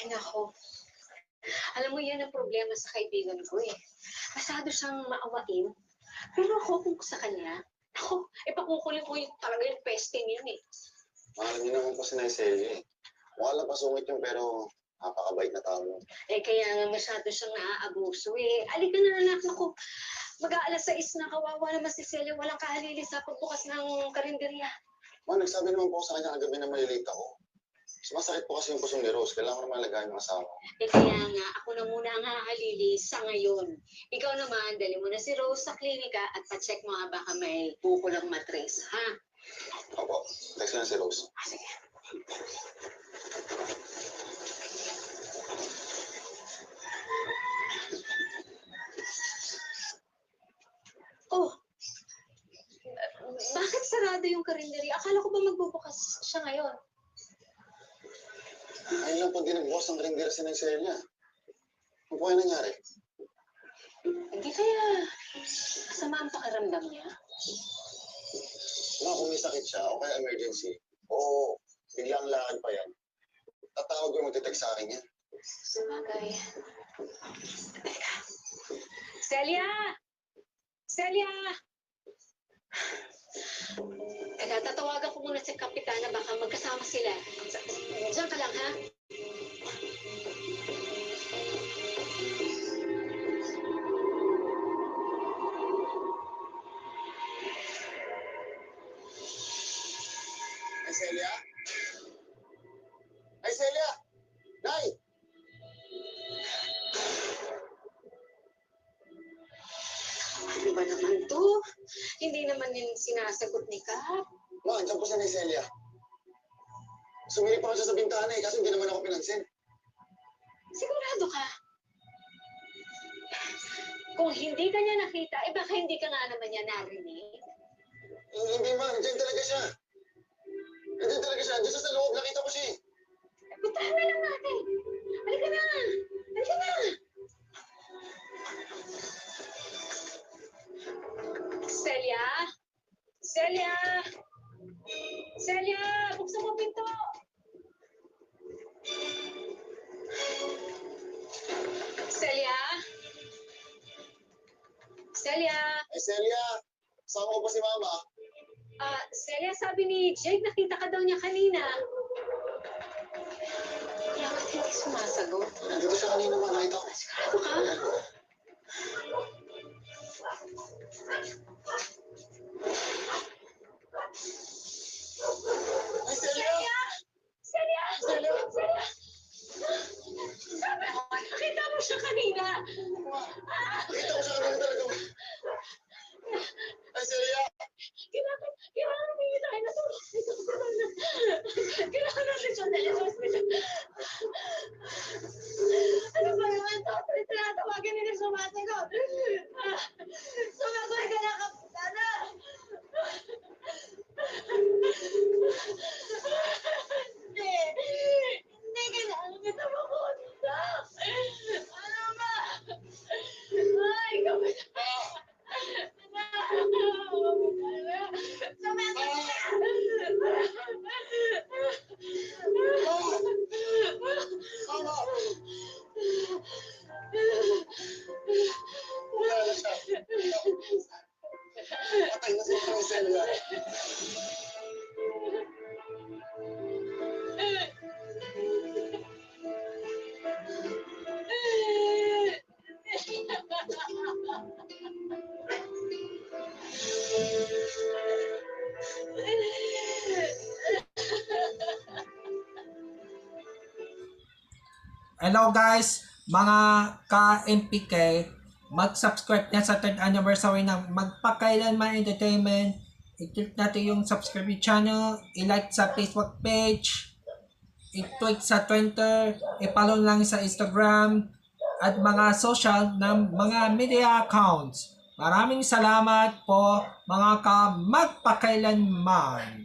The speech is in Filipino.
Ay, nako. Alam mo, yan ang problema sa kaibigan ko eh. Masyado siyang maawain. Pero ako kung sa kanya, ako, ipakukulong ko yung talaga yung pesting yun eh. Mahal niyo naman po si Naiselio eh. Mukha lang pasungit yun pero napakabait na tao. Eh, kaya nga masyado siyang naaabuso eh. Alika na anak, naku. Mag-aalas 6 na, kawawa naman si Celia. Walang kahalili sa pagbukas ng karinderya. Ma, nagsabi naman po sa kanya kagabi na malilate ako. Sumasakit po kasi yung puso ni Rose. Kailangan ko naman alagaan yung asawa ko. Eh, kaya nga, ako na muna ang hahalili sa ngayon. Ikaw naman, dali mo na si Rose sa klinika at pa-check mo nga baka may bukulang matres, ha? Opo, text lang si Rose. Ah, sige. Oh, bakit sarado yung karinderya? Akala ko ba magbubukas siya ngayon? Ayun lang po din nagbukas ng karindera si Naiselio. Ano po yung nangyari? Hindi kaya masama ang pakiramdam niya? Ma, kung may sakit siya o kaya emergency o biglang lakad pa yan, tatawag ko magte-text sa akin yan. Sabagay. Teka. Celia! Celia! Teka, tatawagan ko muna si Kapitana, baka magkasama sila. Diyan ka lang, ha? Ay, Celia? Ay, Celia! Nay! Ano ba naman to? Hindi naman yung sinasagot ni Kap. Ma, andyan po si Naiselio. Sumilip pa siya sa bintana eh, kasi hindi naman ako pinansin. Sigurado ka? Kung hindi ka niya nakita, eh baka hindi ka nga naman niya narinig. Hindi ma, andyan talaga siya. Andyan talaga siya, andyan siya sa loob, nakita ko siya eh. Puntahan na lang natin. Halika na! Halika na! Celia? Celia! Celia! Buksan mo pinto! Celia? Celia? Ay, Celia! Sama ko pa si Mama. Celia, sabi ni Jake, nakita ka daw niya kanina. Bakit hindi sumasagot? Nandito siya kanina, Ma. Nakita ko. Sigurado ka? Ay, Celia! Celia! Celia! Celia! Sabi ko, nakita mo siya kanina. Nakita ko siya kanina talaga, Ma. Ay, Celia! Kailangan humingi tayo na tulong. Kailangan natin siya dali sa hospital. Ano ba naman ito? Tinatawagan nila sumasagot. Sumagot ka na, Kapitana. Hindi kailangan kita makunta. Ano ba? Ay, Kapitana. Mama! Wala na siya. Patay na si Celia. Hello guys, mga ka-MPK, mag-subscribe na sa 3rd anniversary ng Magpakailanman Entertainment. I-click natin yung subscribe channel, i-like sa Facebook page, i-tweet sa Twitter, i-follow lang sa Instagram, at mga social ng mga media accounts. Maraming salamat po mga ka-Magpakailanman.